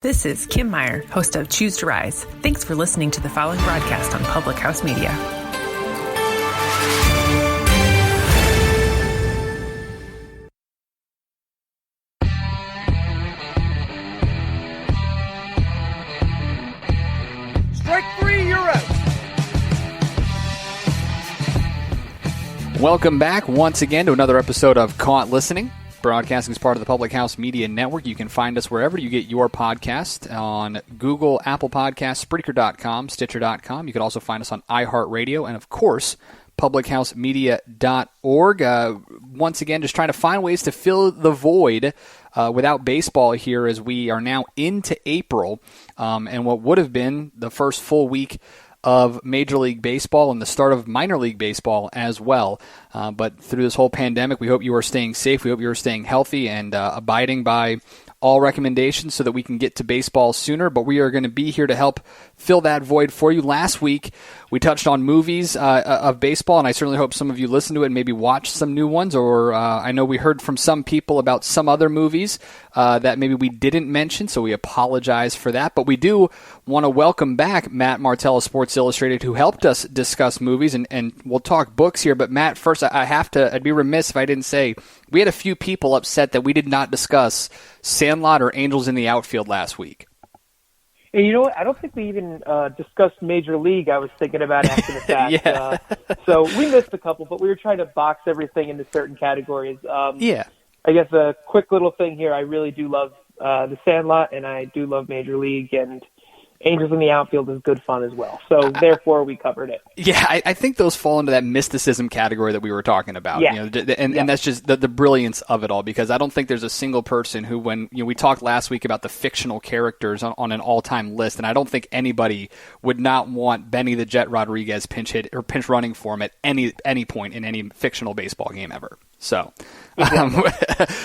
This is Kim Meyer, host of Choose to Rise. Thanks for listening to the following broadcast on Public House Media. Strike three, you're out. Welcome back once again to another episode of Caught Listening. Broadcasting is part of the Public House Media Network. You can find us wherever you get your podcast on Google, Apple Podcasts, Spreaker.com, Stitcher.com. You can also find us on iHeartRadio and, of course, publichousemedia.org. Once again, just trying to find ways to fill the void without baseball here as we are now into April and what would have been the first full week of Major League Baseball and the start of minor league baseball as well. But through this whole pandemic, we hope you are staying safe. We hope you are staying healthy and abiding by all recommendations so that we can get to baseball sooner. But we are going to be here to help fill that void for you. Last week, we touched on movies of baseball, and I certainly hope some of you listened to it and maybe watched some new ones. Or I know we heard from some people about some other movies that maybe we didn't mention, so we apologize for that. But we do want to welcome back Matt Martell of Sports Illustrated, who helped us discuss movies, and we'll talk books here. But Matt, first, I'd be remiss if I didn't say we had a few people upset that we did not discuss Sandlot or Angels in the Outfield last week. And you know what? I don't think we even discussed Major League. I was thinking about after the fact. Yeah. So we missed a couple, but we were trying to box everything into certain categories. Yeah. I guess a quick little thing here. I really do love the Sandlot, and I do love Major League, and Angels in the Outfield is good fun as well. So therefore, we covered it. Yeah, I think those fall into that mysticism category that we were talking about. Yeah. You know, and that's just the brilliance of it all, because I don't think there's a single person who, when we talked last week about the fictional characters on an all-time list, and I don't think anybody would not want Benny the Jet Rodriguez pinch hit or pinch running for him at any point in any fictional baseball game ever. So,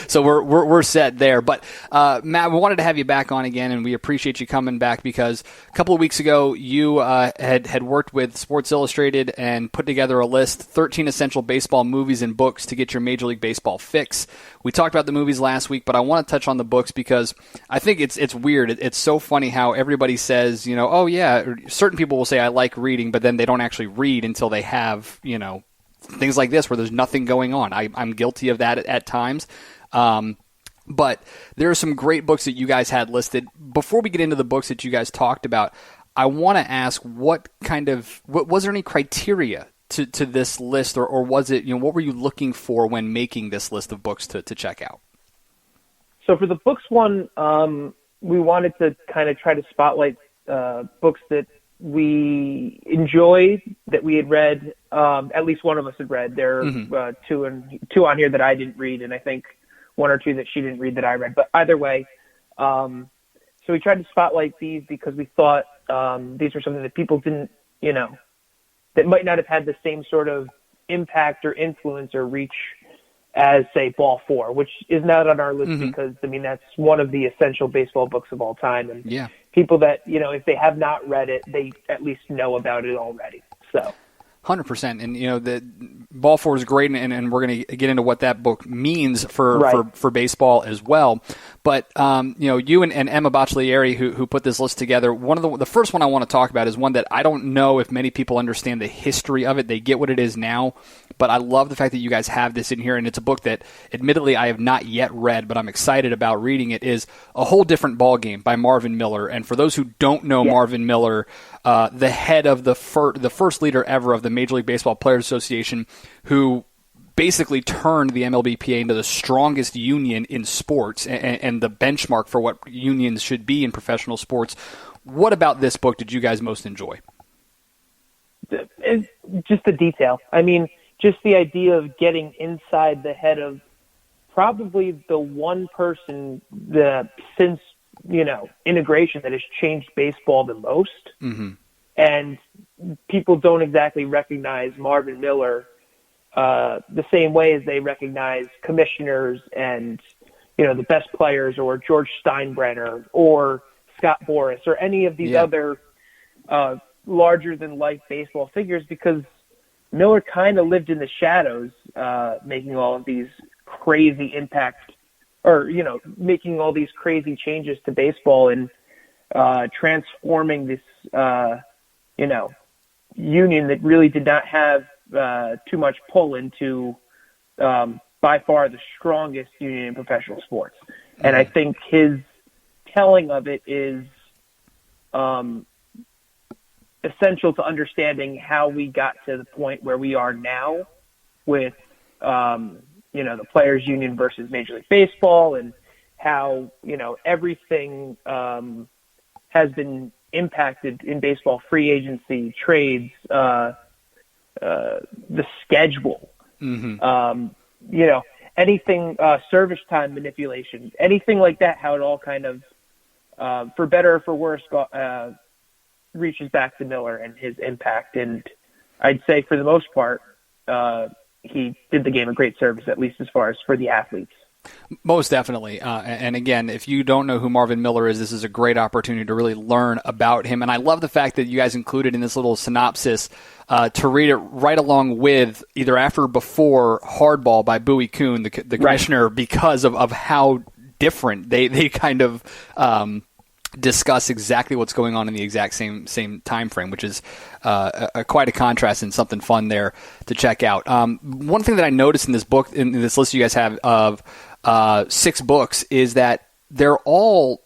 so we're set there. But Matt, we wanted to have you back on again, and we appreciate you coming back because a couple of weeks ago you had worked with Sports Illustrated and put together a list, 13 essential baseball movies and books to get your Major League Baseball fix. We talked about the movies last week, but I want to touch on the books because I think it's weird. It's so funny how everybody says, oh yeah, certain people will say I like reading, but then they don't actually read until they have, things like this where there's nothing going on. I'm guilty of that at times. But there are some great books that you guys had listed. Before we get into the books that you guys talked about, I want to ask what was there any criteria to this list, or was it, what were you looking for when making this list of books to check out? So for the books one, we wanted to kind of try to spotlight books that we enjoyed, that we had read. At least one of us had read. There are two on here that I didn't read, and I think one or two that she didn't read that I read. But either way, so we tried to spotlight these because we thought these were something that people didn't, that might not have had the same sort of impact or influence or reach as, say, Ball 4, which is not on our list because, that's one of the essential baseball books of all time. And people that, if they have not read it, they at least know about it already. So 100%. And, the Ball 4 is great, and we're going to get into what that book means for baseball as well. But, you and Emma Bocciolieri, who put this list together, one of the first one I want to talk about is one that I don't know if many people understand the history of it. They get what it is now. But I love the fact that you guys have this in here, and it's a book that, admittedly, I have not yet read, but I'm excited about reading it, is A Whole Different Ballgame by Marvin Miller. And for those who don't know Marvin Miller, the head of the first leader ever of the Major League Baseball Players Association, who basically turned the MLBPA into the strongest union in sports and the benchmark for what unions should be in professional sports. What about this book did you guys most enjoy? It's just the detail. Just the idea of getting inside the head of probably the one person since, integration that has changed baseball the most. And people don't exactly recognize Marvin Miller the same way as they recognize commissioners and, the best players, or George Steinbrenner or Scott Boras or any of these other larger-than-life baseball figures, because Miller kind of lived in the shadows, making all of these crazy impact, or, making all these crazy changes to baseball. And transforming this, union that really did not have too much pull into by far the strongest union in professional sports. Mm-hmm. And I think his telling of it is essential to understanding how we got to the point where we are now with, the Players Union versus Major League Baseball, and how, everything has been impacted in baseball: free agency, trades, the schedule, mm-hmm. Anything, service time manipulation, anything like that, how it all kind of, for better or for worse, reaches back to Miller and his impact. And I'd say for the most part, he did the game a great service, at least as far as for the athletes. Most definitely. And again, if you don't know who Marvin Miller is, this is a great opportunity to really learn about him. And I love the fact that you guys included in this little synopsis to read it right along with either after or before Hardball by Bowie Kuhn, the commissioner, right, because of how different they kind of discuss exactly what's going on in the exact same time frame, which is quite a contrast and something fun there to check out. One thing that I noticed in this book, in this list you guys have of 6 books, is that they're all,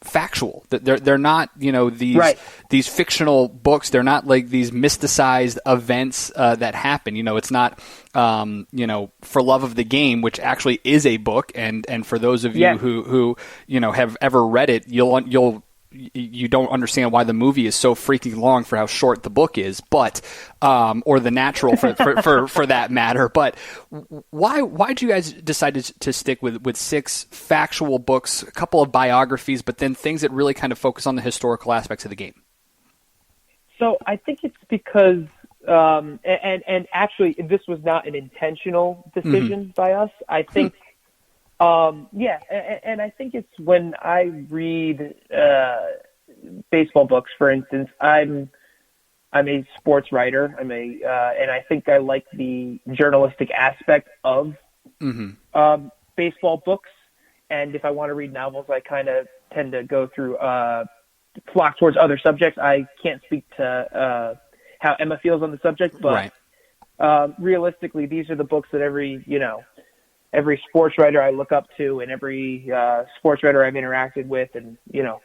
factual. They're not, these right, these fictional books. They're not like these mysticized events that happen. It's not, For Love of the Game, which actually is a book, and for those of you who have ever read it, you don't understand why the movie is so freaking long for how short the book is, but or The Natural for that matter. But why'd you guys decide to stick with 6 factual books, a couple of biographies, but then things that really kind of focus on the historical aspects of the game? So I think it's because and actually this was not an intentional decision, mm-hmm, by us. I think and I think it's when I read baseball books, for instance. I'm a sports writer. And I think I like the journalistic aspect of mm-hmm, baseball books. And if I want to read novels, I kind of tend to go through flock towards other subjects. I can't speak to how Emma feels on the subject, but right, realistically, these are the books that every sports writer I look up to, and every sports writer I've interacted with, and,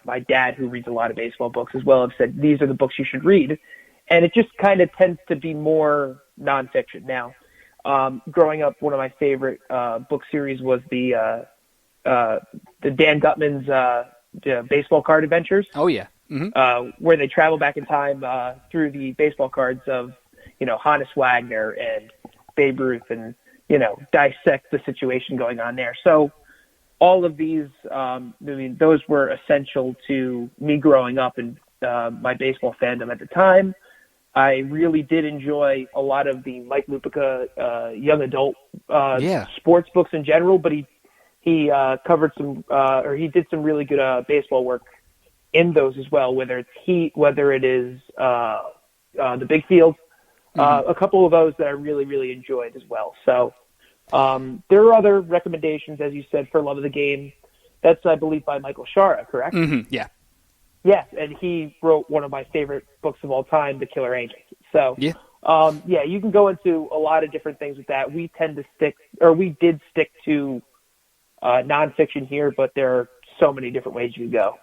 my dad, who reads a lot of baseball books as well, have said, these are the books you should read. And it just kind of tends to be more nonfiction. Now, growing up, one of my favorite book series was the Dan Gutman's baseball card adventures. Oh, yeah. Mm-hmm. Where they travel back in time through the baseball cards of, Honus Wagner and Babe Ruth, and, dissect the situation going on there. So all of these, those were essential to me growing up and my baseball fandom at the time. I really did enjoy a lot of the Mike Lupica young adult sports books in general, but he covered some, or he did some really good baseball work in those as well, whether it's Heat, whether it is the Big Field. Mm-hmm. A couple of those that I really, really enjoyed as well. So there are other recommendations, as you said, For Love of the Game. That's, I believe, by Michael Shara, correct? Mm-hmm. Yeah. Yes, and he wrote one of my favorite books of all time, The Killer Angels. So, you can go into a lot of different things with that. We did stick to nonfiction here, but there are so many different ways you go.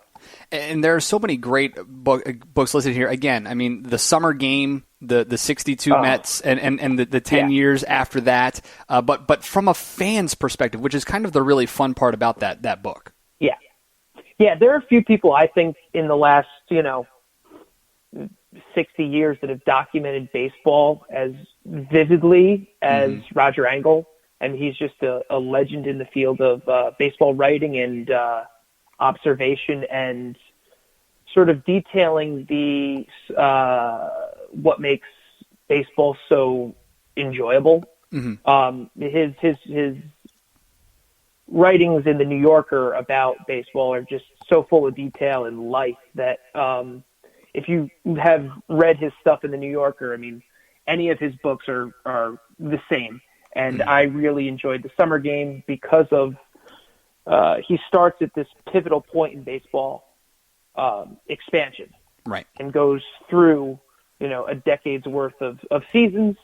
And there are so many great books listed here. Again, the Summer Game, the 62 Mets, and the 10 years after that. But from a fan's perspective, which is kind of the really fun part about that book. Yeah. Yeah, there are a few people, I think, in the last, 60 years that have documented baseball as vividly as mm-hmm. Roger Engel. And he's just a legend in the field of baseball writing and observation, and sort of detailing the what makes baseball so enjoyable. Mm-hmm. His writings in the New Yorker about baseball are just so full of detail and life that if you have read his stuff in the New Yorker, any of his books are the same. And mm-hmm. I really enjoyed the Summer Game because of he starts at this pivotal point in baseball expansion. Right. And goes through, a decade's worth of seasons.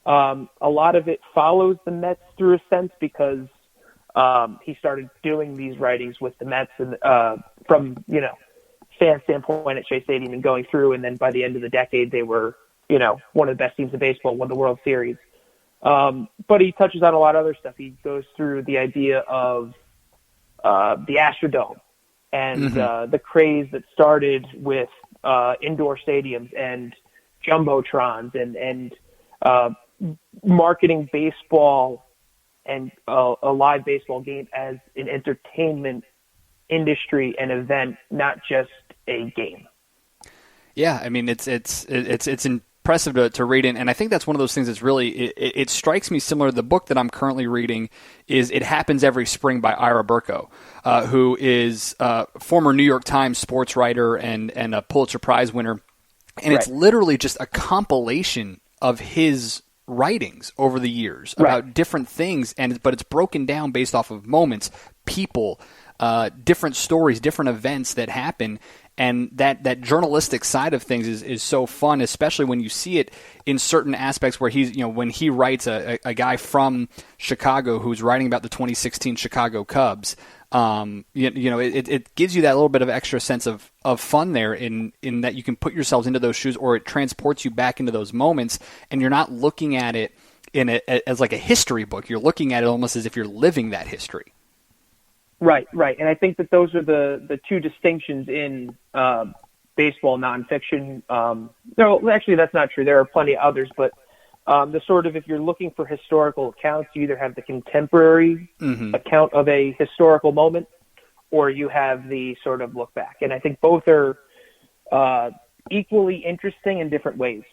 A lot of it follows the Mets through a sense because he started doing these writings with the Mets and from, fan standpoint at Shea Stadium and going through. And then by the end of the decade, they were, one of the best teams in baseball, won the World Series. But he touches on a lot of other stuff. He goes through the idea of the Astrodome and the craze that started with indoor stadiums and jumbotrons and marketing baseball and a live baseball game as an entertainment industry and event, not just a game. Yeah, I mean it's impressive to read in, and I think that's one of those things that's really it strikes me similar to the book that I'm currently reading is It Happens Every Spring by Ira Burko, who is a former New York Times sports writer and a Pulitzer Prize winner, and it's literally just a compilation of his writings over the years about different things, but it's broken down based off of moments, people, different stories, different events that happen. And that journalistic side of things is so fun, especially when you see it in certain aspects where he's, when he writes a guy from Chicago who's writing about the 2016 Chicago Cubs, it gives you that little bit of extra sense of fun there in that you can put yourselves into those shoes, or it transports you back into those moments, and you're not looking at it as like a history book. You're looking at it almost as if you're living that history. Right. And I think that those are the two distinctions in baseball nonfiction. No, actually, that's not true. There are plenty of others, but the sort of, if you're looking for historical accounts, you either have the contemporary account of a historical moment, or you have the sort of look back. And I think both are equally interesting in different ways.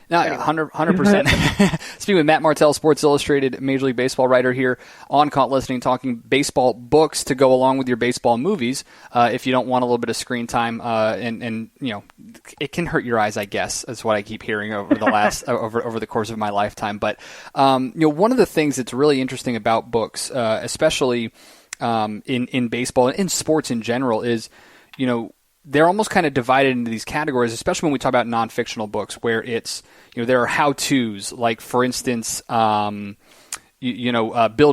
No, 100%. Speaking with Matt Martell, Sports Illustrated Major League Baseball writer here on Caught Listening, talking baseball books to go along with your baseball movies. If you don't want a little bit of screen time, and it can hurt your eyes, I guess, is what I keep hearing over the last over the course of my lifetime. But one of the things that's really interesting about books, especially in baseball and in sports in general, is they're almost kind of divided into these categories, especially when we talk about non-fictional books, where it's, there are how-tos, like, for instance, Bill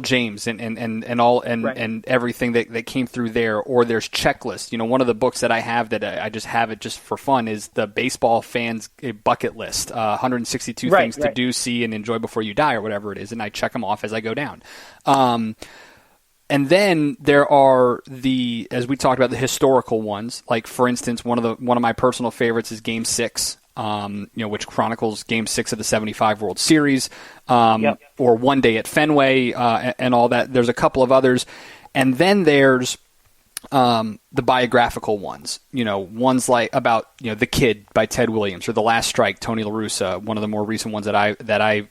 James and everything that came through there, or there's checklists. One of the books that I have that I just have it just for fun is the Baseball Fans Bucket List, 162 things to do, see, and enjoy before you die, or whatever it is, and I check them off as I go down. And then there are as we talked about, the historical ones. Like, for instance, one of my personal favorites is Game 6, which chronicles Game 6 of the '75 World Series, or One Day at Fenway, and all that. There's a couple of others, and then there's the biographical ones. Ones like about The Kid by Ted Williams, or The Last Strike, Tony La Russa, one of the more recent ones that I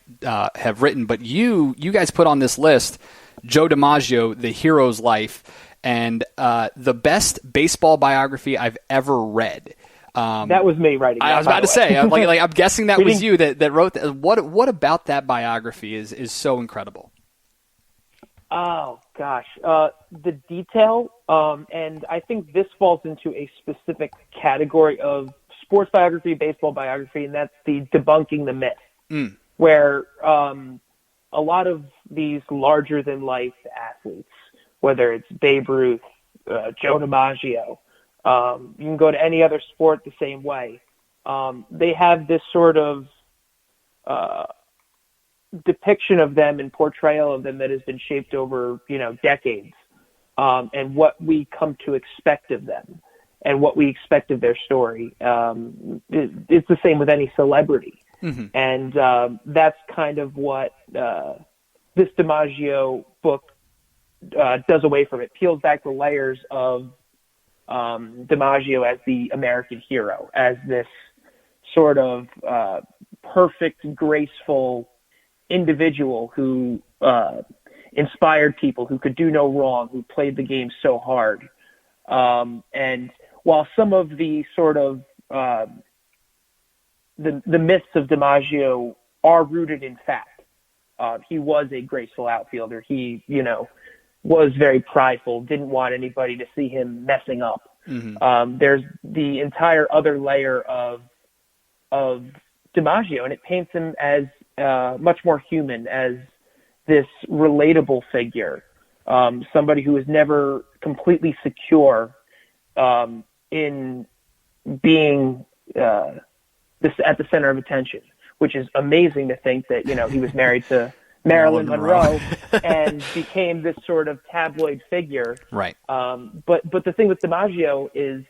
have written. But you guys put on this list Joe DiMaggio, The Hero's Life, and the best baseball biography I've ever read. That was me writing that, I was about to say, I'm guessing that was you that wrote that. What about that biography is so incredible? Oh, gosh. The detail, and I think this falls into a specific category of sports biography, baseball biography, and that's the debunking the myth, where a lot of these larger-than-life athletes, whether it's Babe Ruth, Joe DiMaggio, you can go to any other sport the same way. They have this sort of depiction of them and portrayal of them that has been shaped over, decades, and what we come to expect of them and what we expect of their story. It's the same with any celebrity. And that's kind of what this DiMaggio book does away from. It peels back the layers of DiMaggio as the American hero, as this sort of perfect, graceful individual who inspired people, who could do no wrong, who played the game so hard. And while some of the sort of the myths of DiMaggio are rooted in fact, he was a graceful outfielder. He, was very prideful, didn't want anybody to see him messing up. There's the entire other layer of DiMaggio, and it paints him as much more human, as this relatable figure, somebody who is never completely secure in being at the center of attention, which is amazing to think that, he was married to Marilyn Monroe and became this sort of tabloid figure. Right. But the thing with DiMaggio is,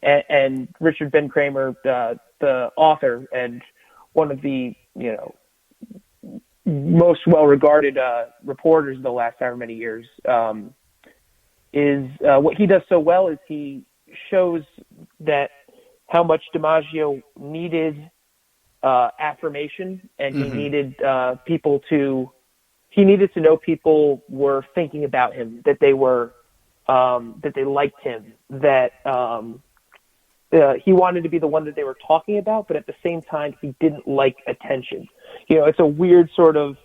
and Richard Ben Kramer, the author and one of the, most well-regarded reporters in the last however many years, is what he does so well is he shows that how much DiMaggio needed affirmation, and he needed he needed to know people were thinking about him, that they were that they liked him, that he wanted to be the one that they were talking about, but at the same time he didn't like attention. It's a weird sort of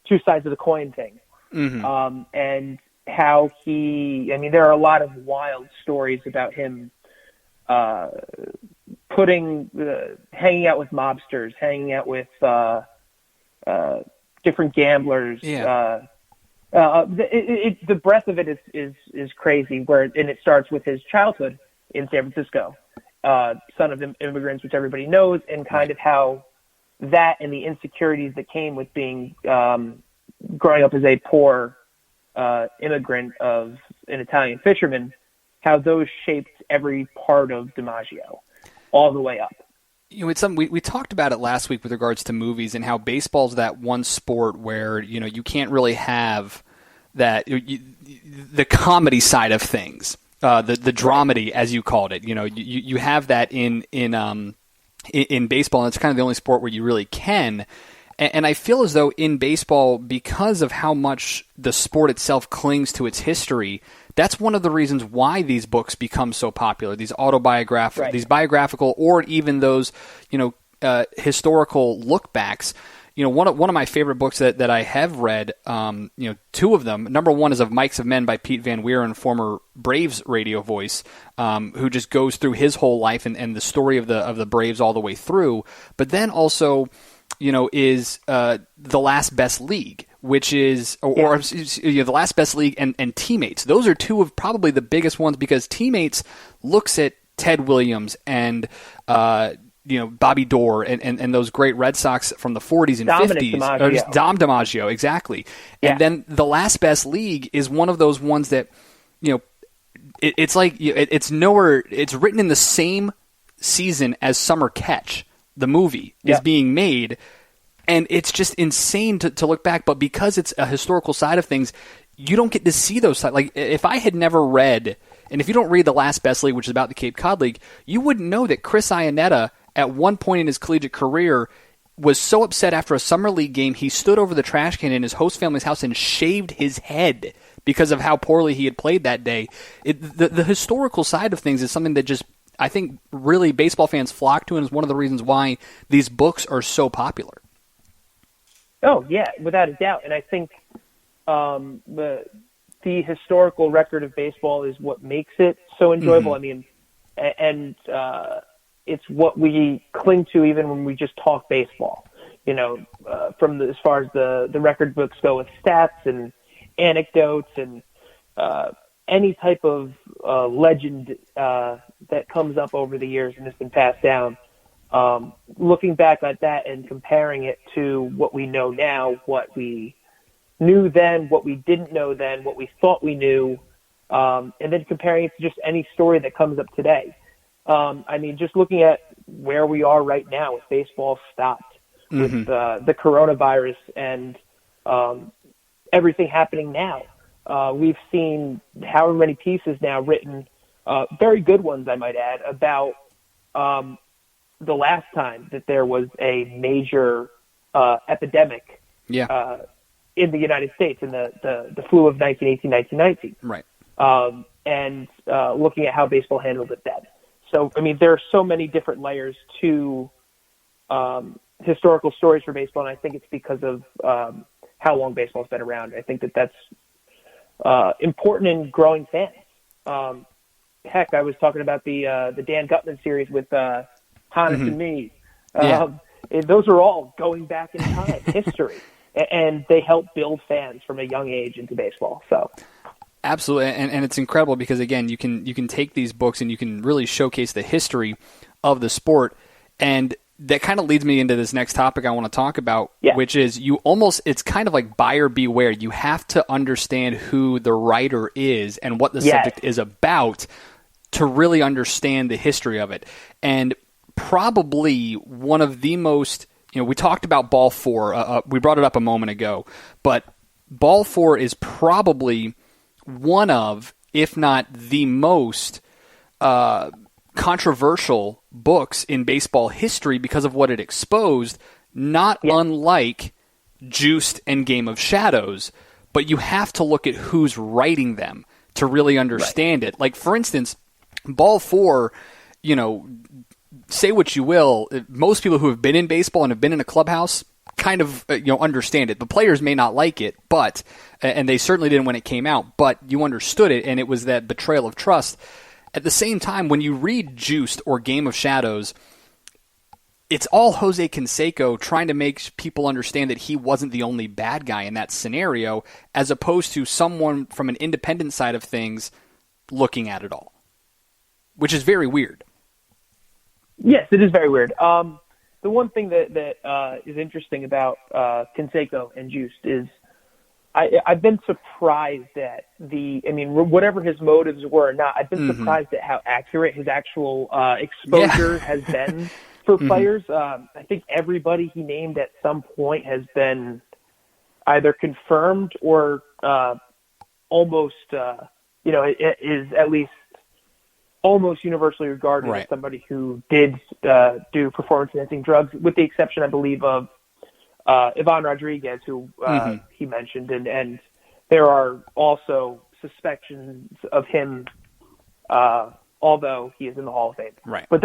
two sides of the coin thing. And how there are a lot of wild stories about him hanging out with mobsters, hanging out with different gamblers. The breadth of it is crazy. And it starts with his childhood in San Francisco, son of immigrants, which everybody knows, and kind of how that and the insecurities that came with being growing up as a poor immigrant of an Italian fisherman, how those shaped every part of DiMaggio all the way up. It's something we talked about it last week with regards to movies, and how baseball's that one sport where you can't really have that the comedy side of things, the dramedy as you called it. You have that in baseball, and it's kind of the only sport where you really can. And I feel as though in baseball, because of how much the sport itself clings to its history, that's one of the reasons why these books become so popular. These autobiographical, these biographical, or even those, historical look-backs. One of my favorite books that I have read, two of them. Number one is Of Mikes of Men by Pete Van Wieren, former Braves radio voice, who just goes through his whole life and the story of the Braves all the way through. But then also, is The Last Best League, which is, The Last Best League and Teammates. Those are two of probably the biggest ones, because Teammates looks at Ted Williams and Bobby Doerr and those great Red Sox from the 40s and Dominic 50s. DiMaggio. Or just Dom DiMaggio, exactly. Yeah. And then The Last Best League is one of those ones that, it's like, it's nowhere, it's written in the same season as Summer Catch, the movie, is being made. And it's just insane to look back. But because it's a historical side of things, you don't get to see those sides. Like, if I had never read, and if you don't read The Last Best League, which is about the Cape Cod League, you wouldn't know that Chris Iannetta, at one point in his collegiate career, was so upset after a summer league game, he stood over the trash can in his host family's house and shaved his head because of how poorly he had played that day. The historical side of things is something that just, I think, really baseball fans flock to, and is one of the reasons why these books are so popular. Oh, yeah, without a doubt. And I think the historical record of baseball is what makes it so enjoyable. I mean, and it's what we cling to even when we just talk baseball. As far as the record books go, with stats and anecdotes and any type of legend that comes up over the years and has been passed down. Looking back at that and comparing it to what we know now, what we knew then, what we didn't know then, what we thought we knew, and then comparing it to just any story that comes up today. Just looking at where we are right now with baseball stopped, with the coronavirus and everything happening now. We've seen however many pieces now written, very good ones, I might add, about the last time that there was a major epidemic in the United States, in the flu of 1918-1919. Right. And looking at how baseball handled it then. So, there are so many different layers to historical stories for baseball, and I think it's because of how long baseball's been around. I think that's important in growing fans. Heck, I was talking about the Dan Gutman series with Hannes and me. Those are all going back in time, history, and they help build fans from a young age into baseball. So. Absolutely, and it's incredible because, again, you can take these books and you can really showcase the history of the sport, and that kind of leads me into this next topic I want to talk about, which is it's kind of like buyer beware. You have to understand who the writer is and what the subject is about to really understand the history of it. And probably one of the most, we talked about Ball 4, we brought it up a moment ago, but Ball 4 is probably one of, if not the most controversial books in baseball history because of what it exposed, not unlike Juiced and Game of Shadows, but you have to look at who's writing them to really understand it. Like, for instance, Ball 4, say what you will, most people who have been in baseball and have been in a clubhouse kind of understand it. The players may not like it, and they certainly didn't when it came out, but you understood it, and it was that betrayal of trust. At the same time, when you read Juiced or Game of Shadows, it's all Jose Canseco trying to make people understand that he wasn't the only bad guy in that scenario, as opposed to someone from an independent side of things looking at it all, which is very weird. Yes, it is very weird. The one thing that is interesting about Canseco and Juiced is I've been surprised at whatever his motives were or not, I've been surprised at how accurate his actual exposure has been for players. I think everybody he named at some point has been either confirmed or almost, is at least almost universally regarded as somebody who did do performance-enhancing drugs, with the exception, I believe, of Ivan Rodriguez, who he mentioned, and there are also suspicions of him, although he is in the Hall of Fame. Right. But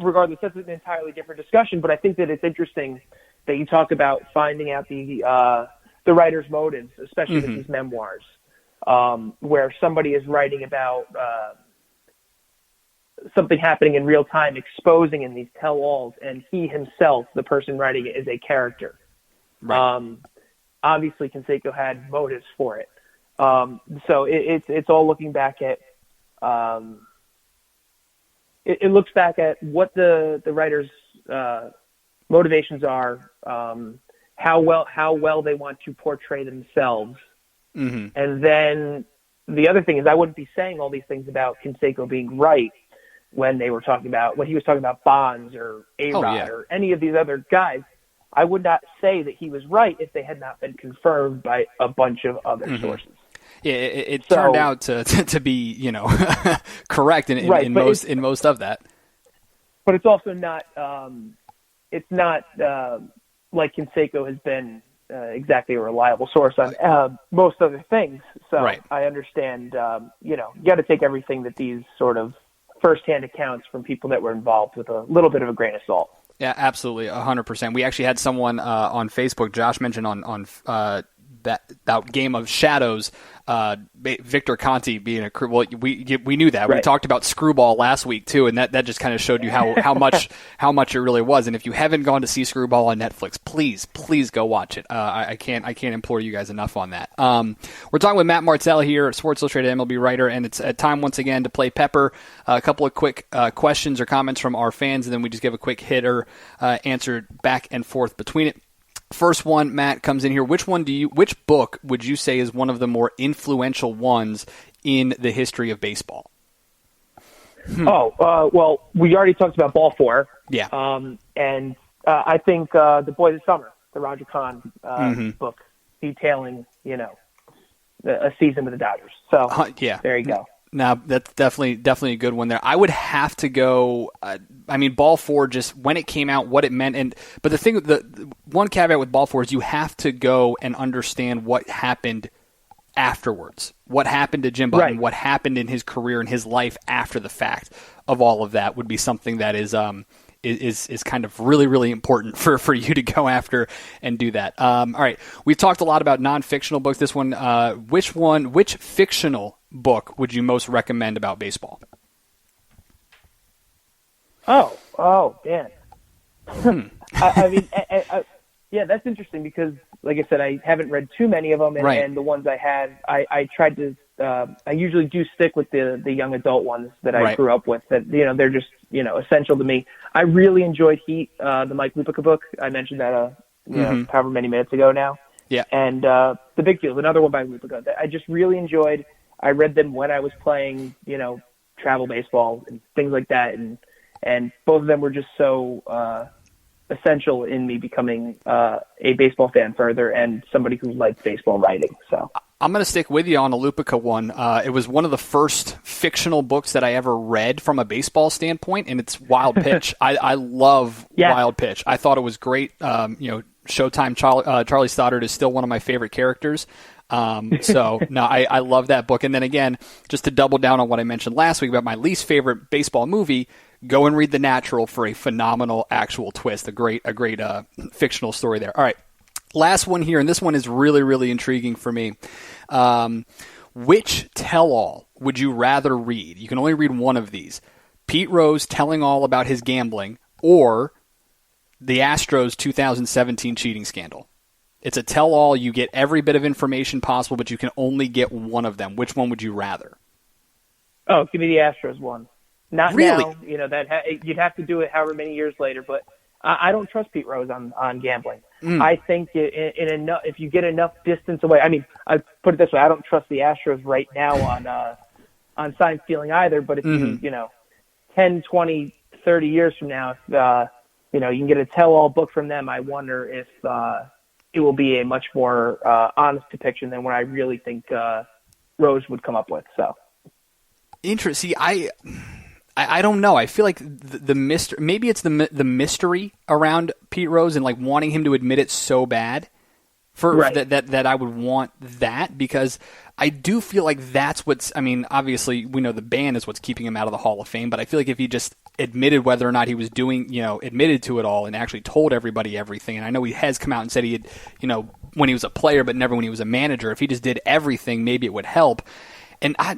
regardless, that's an entirely different discussion. But I think that it's interesting that you talk about finding out the writer's motives, especially with these memoirs, where somebody is writing about something happening in real time, exposing in these tell-alls, and he himself, the person writing it, is a character. Right. Obviously, Canseco had motives for it. So it's all looking back at it looks back at what the writer's motivations are, how well they want to portray themselves, and then the other thing is I wouldn't be saying all these things about Canseco being right when he was talking about Bonds or A-Rod or any of these other guys. I would not say that he was right if they had not been confirmed by a bunch of other sources. Yeah, it turned out to be, correct in most of that. But it's also not like Canseco has been exactly a reliable source on most other things. So I understand, you got to take everything that these sort of firsthand accounts from people that were involved with a little bit of a grain of salt. Yeah, absolutely, 100%. We actually had someone on Facebook, Josh mentioned on that Game of Shadows, Victor Conti being a well, we knew that. We talked about Screwball last week too, and that just kind of showed you how much it really was. And if you haven't gone to see Screwball on Netflix, please go watch it. I can't implore you guys enough on that. We're talking with Matt Martell here, Sports Illustrated MLB writer, and it's time once again to play Pepper. A couple of quick questions or comments from our fans, and then we just give a quick hitter answer back and forth between it. First one, Matt, comes in here. Which book would you say is one of the more influential ones in the history of baseball? Well, we already talked about Ball 4. Yeah. And I think The Boy This Summer, the Roger Kahn book detailing, a season with the Dodgers. So there you go. Now, that's definitely a good one there. I would have to go. Ball 4, just when it came out, what it meant, but the one caveat with Ball 4 is you have to go and understand what happened afterwards. What happened to Jim Button? What happened in his career and his life after the fact of all of that would be something that is is kind of really, really important for you to go after and do that. All right. We've talked a lot about non-fictional books. This one, which fictional book would you most recommend about baseball? Oh, Dan. I mean, yeah, that's interesting because, like I said, I haven't read too many of them, and the ones I had, I tried to. I usually do stick with the young adult ones that I grew up with. That they're just essential to me. I really enjoyed Heat, the Mike Lupica book. I mentioned that however many minutes ago now. Yeah. And The Big Field, another one by Lupica that I just really enjoyed. I read them when I was playing, travel baseball and things like that, and both of them were just so essential in me becoming a baseball fan further and somebody who liked baseball writing. So I'm going to stick with you on the Lupica one. It was one of the first fictional books that I ever read from a baseball standpoint, and it's Wild Pitch. I love Wild Pitch. I thought it was great. Showtime Charlie Stoddard is still one of my favorite characters. I love that book. And then again, just to double down on what I mentioned last week about my least favorite baseball movie, go and read The Natural for a phenomenal actual twist, a great fictional story there. All right, last one here, and this one is really, really intriguing for me. Which tell-all would you rather read? You can only read one of these. Pete Rose telling all about his gambling, or the Astros 2017 cheating scandal. It's a tell-all. You get every bit of information possible, but you can only get one of them. Which one would you rather? Oh, give me the Astros one. Not really? Now. You'd have to do it however many years later, but I don't trust Pete Rose on gambling. I think if you get enough distance away, I mean, I put it this way: I don't trust the Astros right now on sign stealing either. But if you 10, 20, 30 years from now, if you can get a tell-all book from them, I wonder if it will be a much more honest depiction than what I really think Rose would come up with. So interesting. I don't know. I feel like the mystery. Maybe it's the mystery around Pete Rose and like wanting him to admit it so bad. That I would want that, because I do feel like that's what's. I mean, obviously we know the ban is what's keeping him out of the Hall of Fame, but I feel like if he just admitted whether or not he was doing, admitted to it all and actually told everybody everything. And I know he has come out and said he had, when he was a player, but never when he was a manager. If he just did everything, maybe it would help. And I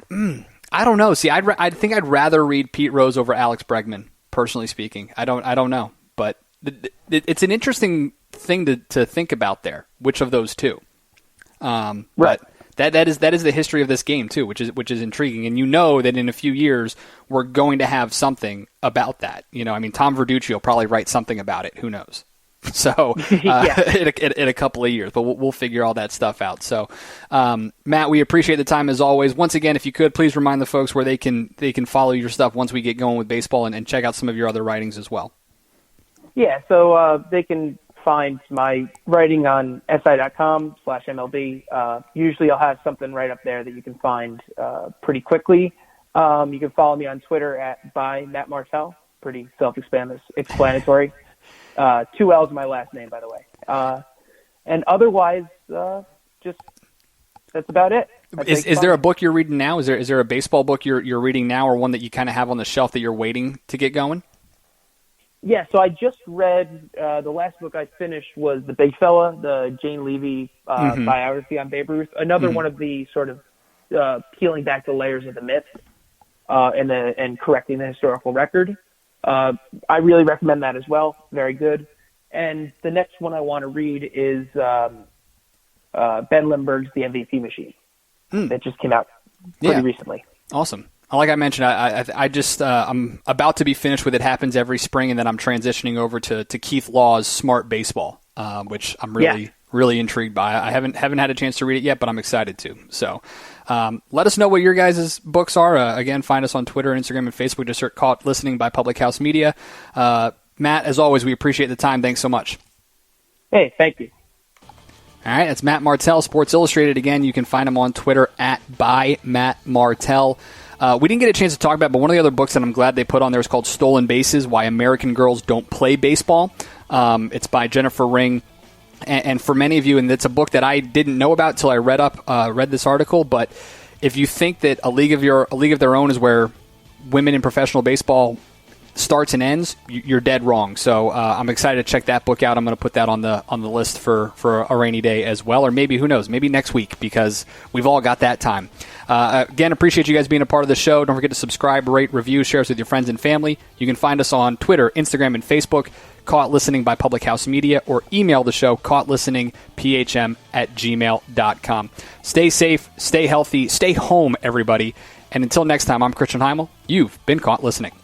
don't know. See, I think I'd rather read Pete Rose over Alex Bregman, personally speaking. I don't know, but it's an interesting thing to think about there. Which of those two? Right. But that is the history of this game too, which is intriguing. And that in a few years we're going to have something about that. I mean, Tom Verducci will probably write something about it. Who knows? So in a couple of years, but we'll figure all that stuff out. So Matt, we appreciate the time as always. Once again, if you could please remind the folks where they can follow your stuff once we get going with baseball, and check out some of your other writings as well. Yeah, so they can find my writing on si.com/MLB. Usually I'll have something right up there that you can find pretty quickly. You can follow me on Twitter by Matt Martell. Pretty self-explanatory. 2 L's in my last name, by the way. And otherwise, just that's about it. Is there a book you're reading now? Is there a baseball book you're reading now, or one that you kind of have on the shelf that you're waiting to get going? Yeah, so I just read the last book I finished was The Big Fella, the Jane Levy biography on Babe Ruth. Another one of the sort of peeling back the layers of the myth and correcting the historical record. I really recommend that as well. Very good. And the next one I want to read is Ben Lindbergh's The MVP Machine. That just came out pretty recently. Awesome. Like I mentioned, I'm about to be finished with It Happens Every Spring, and then I'm transitioning over to Keith Law's Smart Baseball, which I'm really intrigued by. I haven't had a chance to read it yet, but I'm excited to. So let us know what your guys' books are. Again, find us on Twitter, Instagram, and Facebook. Just search Caught Listening by Public House Media. Matt, as always, we appreciate the time. Thanks so much. Hey, thank you. All right, that's Matt Martell, Sports Illustrated. Again, you can find him on Twitter by Matt Martell. We didn't get a chance to talk about, but one of the other books that I'm glad they put on there is called Stolen Bases, Why American Girls Don't Play Baseball. It's by Jennifer Ring. And for many of you, and it's a book that I didn't know about until I read this article, but if you think that a league of their own is where women in professional baseball starts and ends, you're dead wrong. So I'm excited to check that book out. I'm going to put that on the list for a rainy day as well, or maybe, who knows, maybe next week, because we've all got that time. Again, appreciate you guys being a part of the show. Don't forget to subscribe, rate, review, share us with your friends and family. You can find us on Twitter, Instagram, and Facebook, Caught Listening by Public House Media, or email the show, caughtlisteningphm@gmail.com. Stay safe, stay healthy, stay home, everybody. And until next time, I'm Christian Heimel. You've been Caught Listening.